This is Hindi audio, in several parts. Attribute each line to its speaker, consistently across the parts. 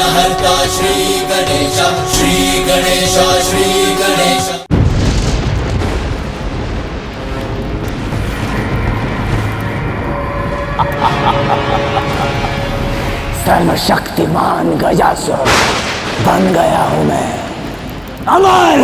Speaker 1: विघ्नहर्ता श्री गणेश, श्री गणेश, श्री गणेश।
Speaker 2: सर्वशक्तिमान गजासुर बन गया हूं मैं, अमर।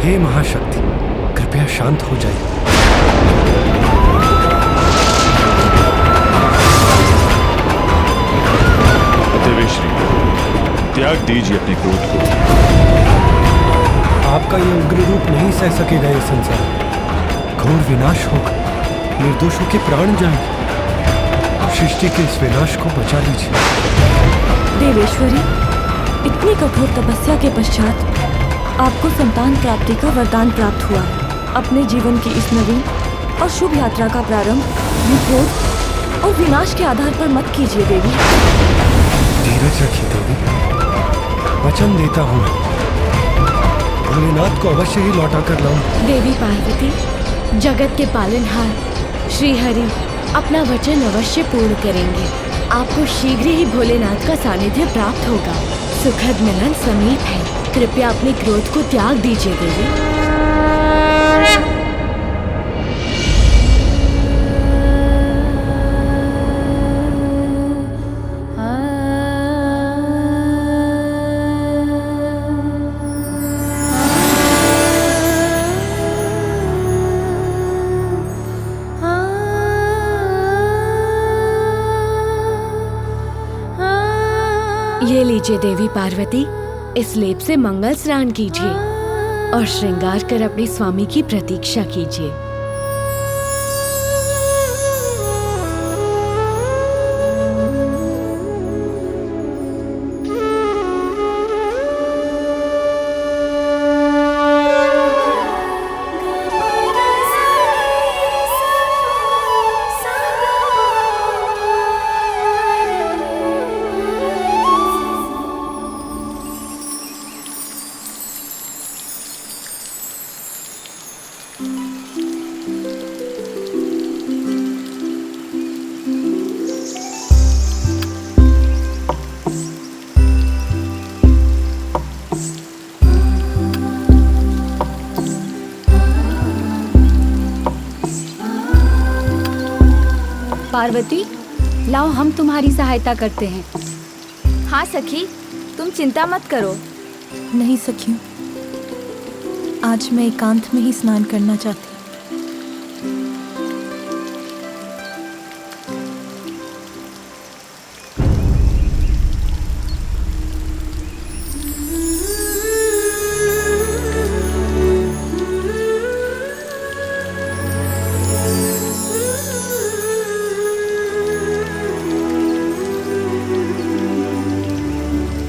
Speaker 3: हे महाशक्ति, कृपया शांत हो जाइए।
Speaker 4: देवेश्वरी, त्याग दीजिए अपने क्रोध को।
Speaker 3: आपका ये उग्र रूप नहीं सह सकेगा ये संसार। घोर विनाश होगा, निर्दोषों के प्राण जाएंगे। सृष्टि के इस विनाश को बचा लीजिए।
Speaker 5: देवेश्वरी, इतनी कठोर तपस्या के पश्चात आपको संतान प्राप्ति का वरदान प्राप्त हुआ। अपने जीवन की इस नवीन और शुभ यात्रा का प्रारंभ क्रोध और विनाश के आधार पर मत कीजिए देवी।
Speaker 3: धीरज रखिए देवी, वचन देता हूँ भोलेनाथ को अवश्य ही लौटा कर लाऊं।
Speaker 6: देवी पार्वती, जगत के पालनहार श्री हरि अपना वचन अवश्य पूर्ण करेंगे। आपको शीघ्र ही भोलेनाथ का सानिध्य प्राप्त होगा। सुखद मिलन समीप है। कृपया अपने क्रोध को त्याग दीजिए देवी। ये लीजिए देवी पार्वती, इस लेप से मंगल स्नान कीजिए और श्रृंगार कर अपने स्वामी की प्रतीक्षा कीजिए।
Speaker 7: पार्वती, लाओ हम तुम्हारी सहायता करते हैं।
Speaker 8: हाँ सखी, तुम चिंता मत करो।
Speaker 5: नहीं सखियों, आज मैं एकांत में ही स्नान करना चाहती हूँ।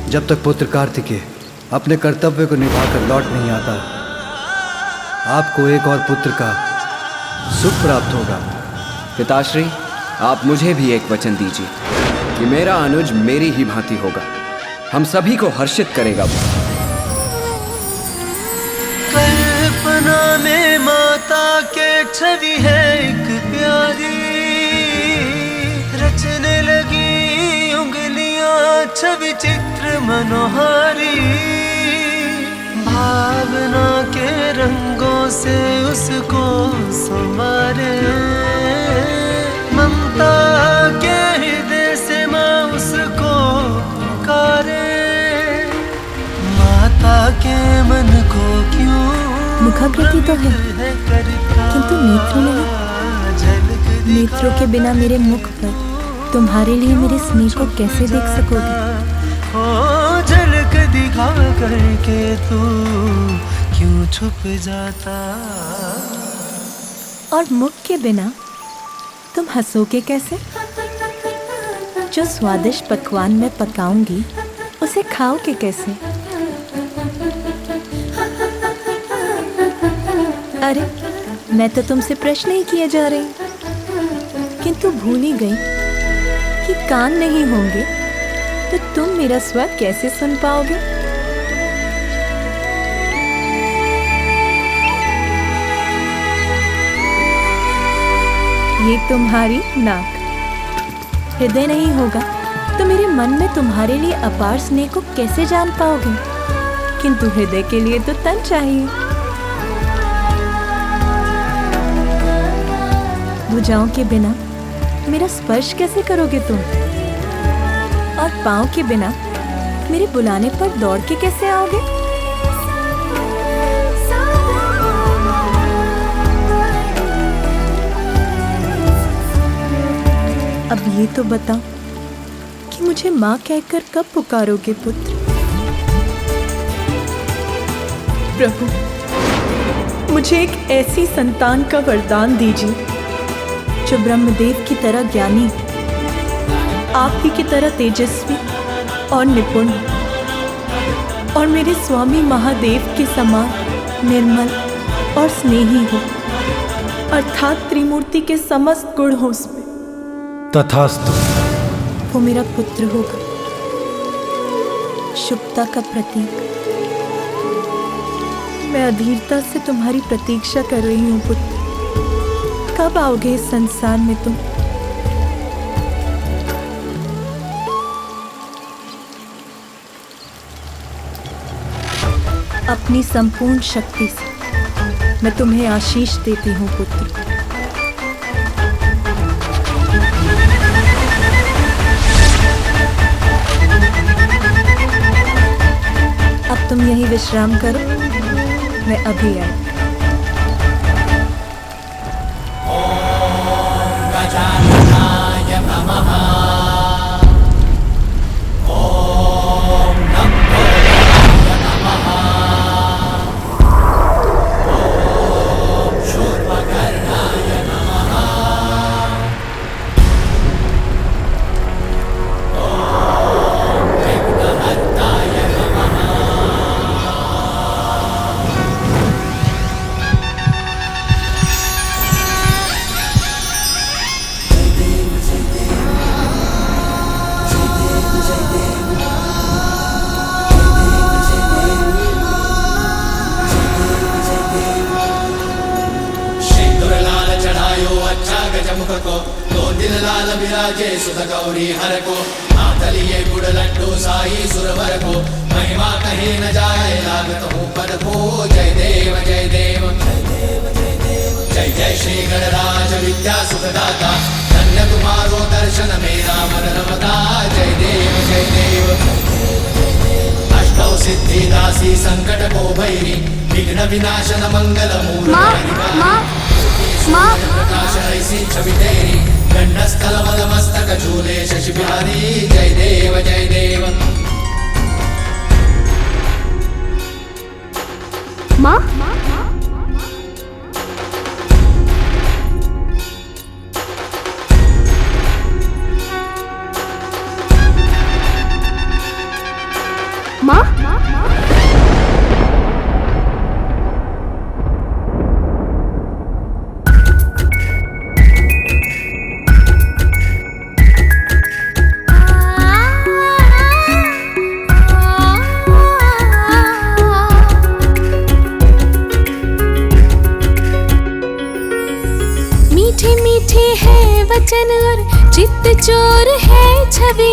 Speaker 9: जब तक पुत्र कार्तिकेय अपने कर्तव्य को निभाकर लौट नहीं आता, आपको एक और पुत्र का सुख प्राप्त होगा।
Speaker 10: पिताश्री, आप मुझे भी एक वचन दीजिए कि मेरा अनुज मेरी ही भांति होगा, हम सभी को हर्षित करेगा।
Speaker 1: कल्पना में माता के छवि है एक प्यारी, रचने लगी उंगलियां
Speaker 11: छवि चित्र मनोहारी, भावना के रंगों से उसको संवारे, ममता के हृदय से माँ उसको पुकारे, माता के मन को क्यों
Speaker 5: मुखाकृति तो है किंतु नेत्र नहीं। नेत्रों के बिना मेरे मुख पर तुम्हारे लिए मेरे स्नेह को कैसे देख सकोगे?
Speaker 11: ओ झलक दिखा करके तू क्यों छुप जाता?
Speaker 5: और मुख के बिना तुम हंसोगे कैसे? जो स्वादिष्ट पकवान मैं पकाऊंगी उसे खाओगे कैसे? अरे मैं तो तुमसे प्रश्न ही किए जा रही, किंतु भूल ही गई कि कान नहीं होंगे तो तुम मेरा स्वर कैसे सुन पाओगे? ये तुम्हारी नाक, हृदय नहीं होगा तो मेरे मन में तुम्हारे लिए अपार स्नेह को कैसे जान पाओगे? किंतु हृदय के लिए तो तन चाहिए। भुजाओं के बिना मेरा स्पर्श कैसे करोगे तुम? और पाँव के बिना मेरे बुलाने पर दौड़ के कैसे आओगे? अब ये तो बताओ कि मुझे माँ कहकर कब पुकारोगे पुत्र? प्रभु, मुझे एक ऐसी संतान का वरदान दीजिए जो ब्रह्मदेव की तरह ज्ञानी, आप ही की तरह तेजस्वी और निपुण, और मेरे स्वामी महादेव के समान निर्मल और स्नेही हो, अर्थात त्रिमूर्ति के समस्त गुण हो उसमें।
Speaker 3: तथास्तु।
Speaker 5: वो मेरा पुत्र होगा, शुभता का प्रतीक। मैं अधीरता से तुम्हारी प्रतीक्षा कर रही हूँ पुत्र। कब आओगे इस संसार में तुम? अपनी संपूर्ण शक्ति से मैं तुम्हें आशीष देती हूँ पुत्र। अब तुम यहीं विश्राम करो, मैं अभी आई।
Speaker 1: विराजे सुत गौरी हर को, मातलिए गुड़ लड्डू साई सुरवर को, महिमा कहीं न जाए लागत हूँ पद को। जय देव जय देव जय जय श्री गणराज विद्या सुखदाता, धन्य तुम्हारो दर्शन मेरा मन रमता। जय देव जय देव अष्टौ सिद्धि दासी संकट को भैरी, विघ्न विनाशन मंगल मूल प्रकाश ऐसी छवि तेरी, गंडस्थल मस्तक झूले शशि बिहारी। जय देव जय देव।
Speaker 6: माँ माँ वचन और चित्त चोर है छवि,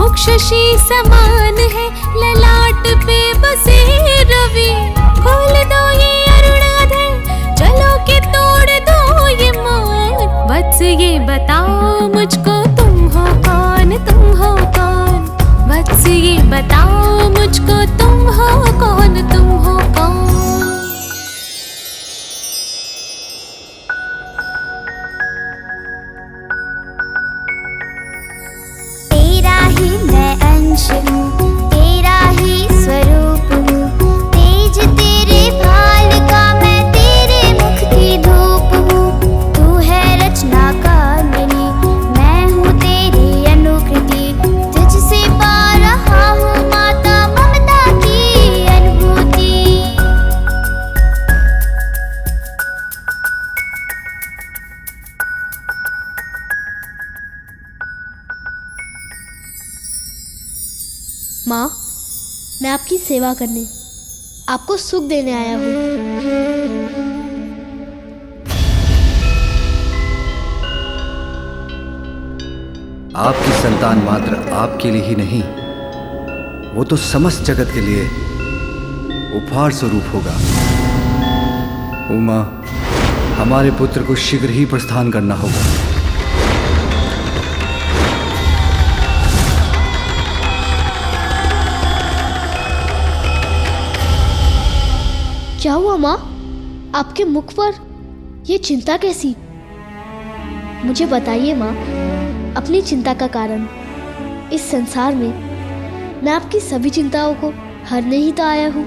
Speaker 6: मुख शशि समान है, ललाट पे बसे रवि। खोल दो ये अरुणाधर, चलो के तोड़ दो ये मान। वत्स ये बताओ मुझको तुम हो कौन, तुम हो कौन। वत्स ये बताओ मुझको तुम हो कौन, तुम हो कौन।
Speaker 12: तेरा ही मैं अंश हूँ, तेरा ही स्वरूप हूँ। तेज तेरे भाल का मैं तेरे मुख की धूप हूँ। तू है रचना कामिनी, मैं हूँ तेरी अनुकृति। तुझसे पा रहा हूँ माता ममता की अनुभूति।
Speaker 13: माँ, मैं आपकी सेवा करने, आपको सुख देने आया हूँ।
Speaker 9: आपकी संतान मात्र आपके लिए ही नहीं, वो तो समस्त जगत के लिए उपहार स्वरूप होगा। उमा, हमारे पुत्र को शीघ्र ही प्रस्थान करना होगा।
Speaker 13: क्या हुआ माँ? आपके मुख पर ये चिंता कैसी? मुझे बताइए माँ, अपनी चिंता का कारण। इस संसार में मैं आपकी सभी चिंताओं को हरने ही तो आया हूँ।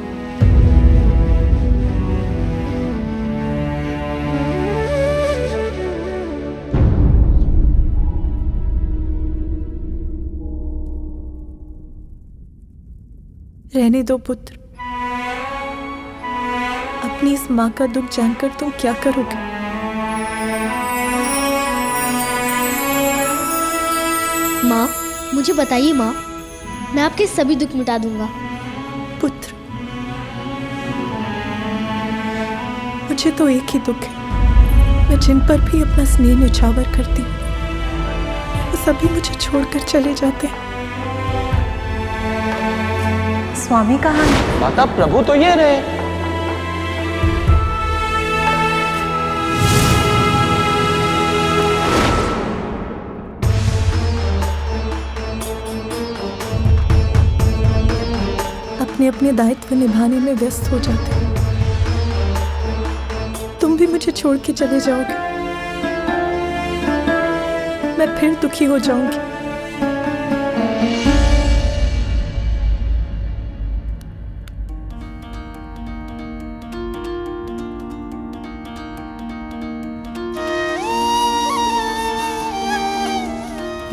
Speaker 5: रहने दो पुत्र, अपनी इस माँ का दुख जानकर तुम क्या करोगे?
Speaker 13: माँ, मुझे बताइए माँ, मैं आपके सभी दुख मिटा दूंगा।
Speaker 5: पुत्र, मुझे तो एक ही दुख है। मैं जिन पर भी अपना स्नेह न्यौछावर करती हूँ, वो सभी मुझे छोड़कर चले जाते हैं।
Speaker 14: स्वामी कहाँ है?
Speaker 15: माता, प्रभु तो ये रहे।
Speaker 5: अपने अपने दायित्व निभाने में व्यस्त हो जाते हो। तुम भी मुझे छोड़ के चले जाओगे, मैं फिर दुखी हो जाऊंगी।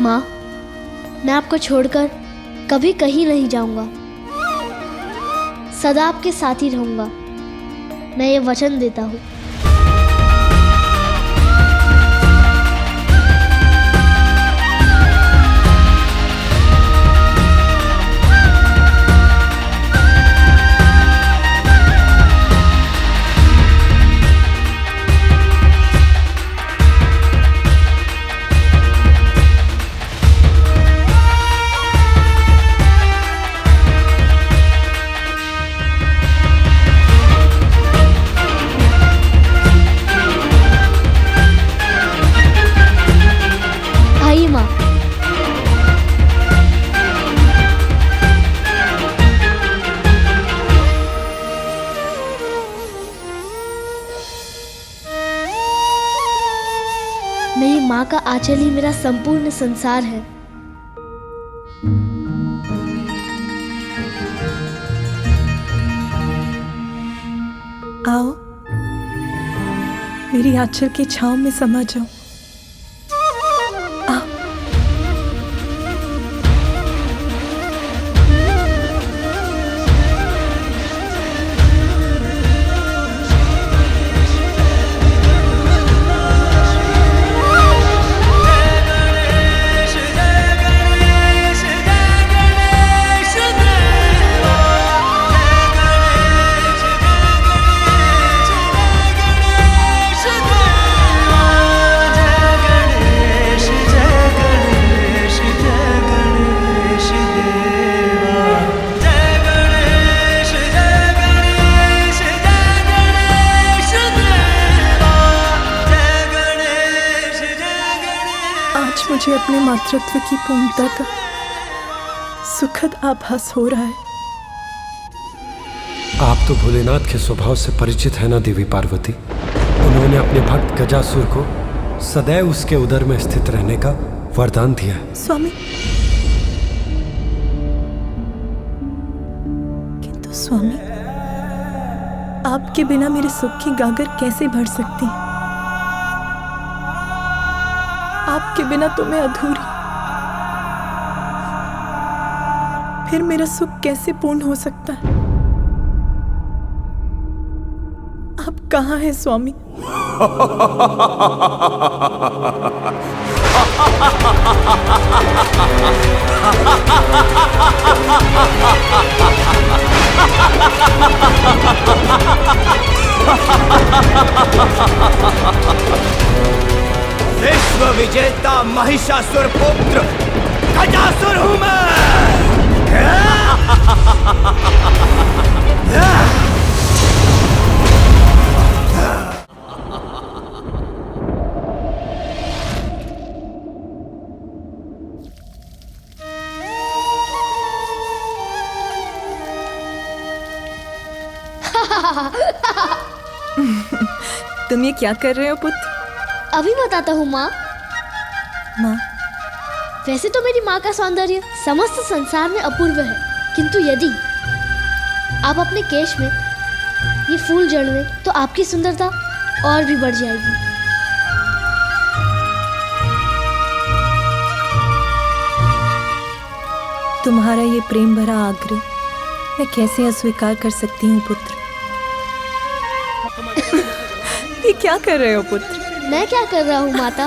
Speaker 13: माँ, मैं आपको छोड़कर कभी कहीं नहीं जाऊंगा, सदा आपके साथ ही रहूंगा। मैं ये वचन देता हूँ। मेरी माँ का आंचल ही मेरा संपूर्ण संसार है।
Speaker 5: आओ, मेरी आंचल की छांव में समा जाओ। आओ।
Speaker 15: मुझे अपने मातृत्व की पूर्णता का सुखद आभास हो रहा है।
Speaker 3: आप तो भोलेनाथ के स्वभाव से परिचित है ना देवी पार्वती। उन्होंने अपने भक्त गजासुर को सदैव उसके उदर में स्थित रहने का वरदान दिया है।
Speaker 15: स्वामी, किंतु स्वामी, आपके बिना मेरे सुख की गागर कैसे भर सकती है? आपके बिना तो मैं अधूरी, फिर मेरा सुख कैसे पूर्ण हो सकता है? आप कहाँ हैं स्वामी?
Speaker 2: विश्व विजेता महिषासुर पुत्र गजासुर हूं मैं।
Speaker 15: तुम ये क्या कर रहे हो पुत्र?
Speaker 13: अभी बताता हूँ माँ।
Speaker 15: माँ,
Speaker 13: वैसे तो मेरी माँ का सौंदर्य समस्त संसार में अपूर्व है, किंतु यदि आप अपने केश में ये फूल जड़ लें तो आपकी सुंदरता और भी बढ़ जाएगी।
Speaker 15: तुम्हारा ये प्रेम भरा आग्रह मैं कैसे अस्वीकार कर सकती हूँ पुत्र? ये क्या कर रहे हो पुत्र?
Speaker 13: मैं क्या कर रहा हूँ माता?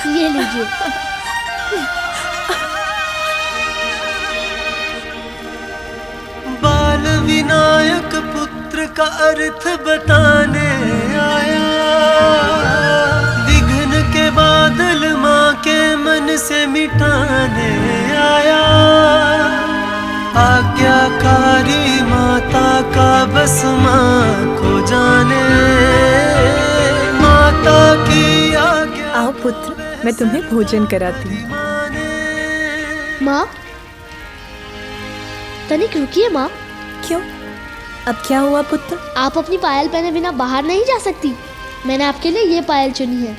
Speaker 13: ये लीजिए।
Speaker 11: बाल विनायक पुत्र का अर्थ बताने आया, विघ्न के बादल माँ के मन से मिटाने आया। आज्ञाकारी माता का बस माँ को जाने, माता की आज्ञा।
Speaker 15: आओ पुत्र, मैं तुम्हें भोजन कराती हूँ।
Speaker 13: माँ, तनिक रुकिए माँ।
Speaker 15: क्यों? अब क्या हुआ पुत्र?
Speaker 13: आप अपनी पायल पहने बिना बाहर नहीं जा सकती। मैंने आपके लिए ये पायल चुनी है।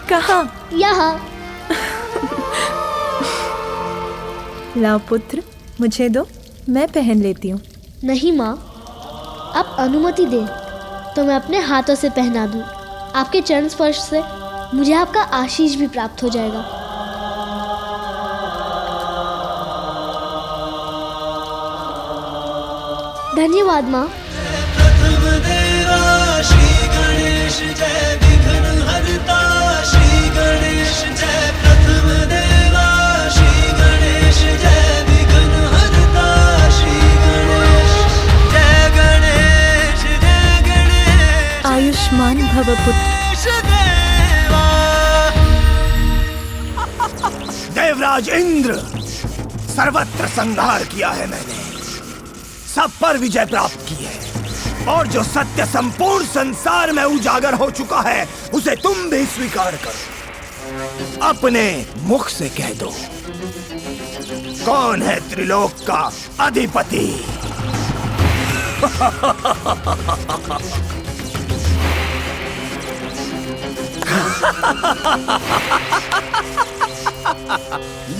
Speaker 15: कहाँ?
Speaker 13: यहाँ।
Speaker 15: लाओ पुत्र, मुझे दो, मैं पहन लेती हूँ।
Speaker 13: नहीं माँ, आप अनुमति दें तो मैं अपने हाथों से पहना दूँ। आपके चरण स्पर्श से मुझे आपका आशीष भी प्राप्त हो जाएगा। धन्यवाद माँ।
Speaker 11: प्रथम देवा श्री गणेश जय, विघ्न हरता श्री गणेश जय। प्रथम देवा श्री गणेश जय, विघ्न हरता श्री गणेश। जय गणेश जय गणेश।
Speaker 15: आयुष्मान भव पुत्र।
Speaker 2: देवराज इंद्र, सर्वत्र संहार किया है मैंने, सब पर विजय प्राप्त की है, और जो सत्य संपूर्ण संसार में उजागर हो चुका है उसे तुम भी स्वीकार करो। अपने मुख से कह दो, कौन है त्रिलोक का अधिपति?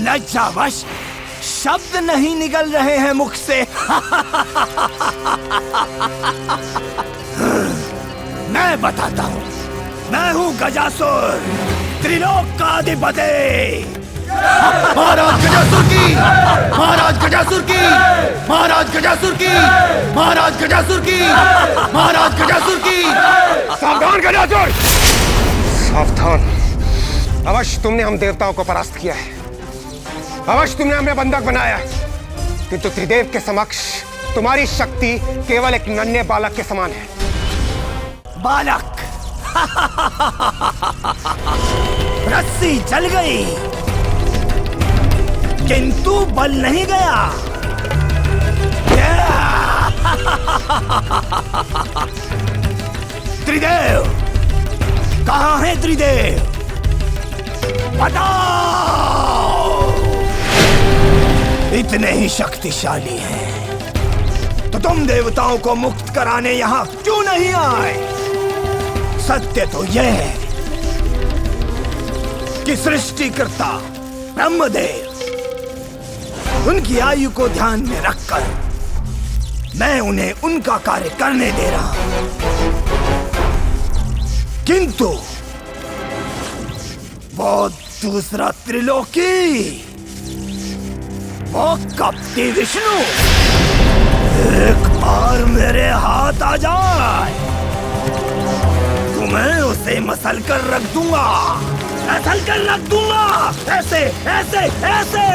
Speaker 2: लज्जावश शब्द नहीं निकल रहे हैं मुख से। मैं बताता हूँ, मैं हूँ गजासुर, त्रिलोक का अधिपति। महाराज गजासुर की, महाराज गजासुर की, महाराज गजासुर की, महाराज गजासुर की, महाराज गजासुर की।
Speaker 16: सावधान गजासुर, सावधान। अवश्य तुमने हम देवताओं को परास्त किया है, अवश्य तुमने हमें बंधक बनाया, किंतु त्रिदेव के समक्ष तुम्हारी शक्ति केवल एक नन्हे बालक के समान है।
Speaker 2: बालक? रस्सी जल गई किंतु बल नहीं गया। त्रिदेव, कहाँ है त्रिदेव? बताओ। इतने ही शक्तिशाली हैं तो तुम देवताओं को मुक्त कराने यहाँ क्यों नहीं आए? सत्य तो यह है कि सृष्टिकर्ता ब्रह्मदेव, उनकी आयु को ध्यान में रखकर मैं उन्हें उनका कार्य करने दे रहा हूं, किंतु वो दूसरा त्रिलोकी, वो कपटी विष्णु एक बार मेरे हाथ आ जाए तो मैं उसे मसल कर रख दूंगा, मसल कर रख दूंगा, ऐसे ऐसे ऐसे।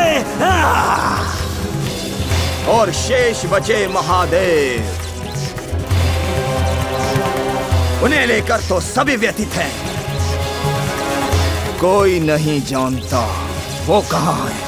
Speaker 2: और शेष बचे महादेव, उन्हें लेकर तो सभी व्यथित हैं। कोई नहीं जानता वो कहाँ है।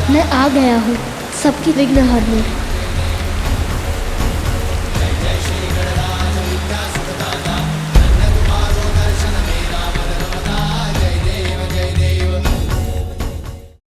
Speaker 13: मैं आ गया हूँ सबकी विघ्न हरने।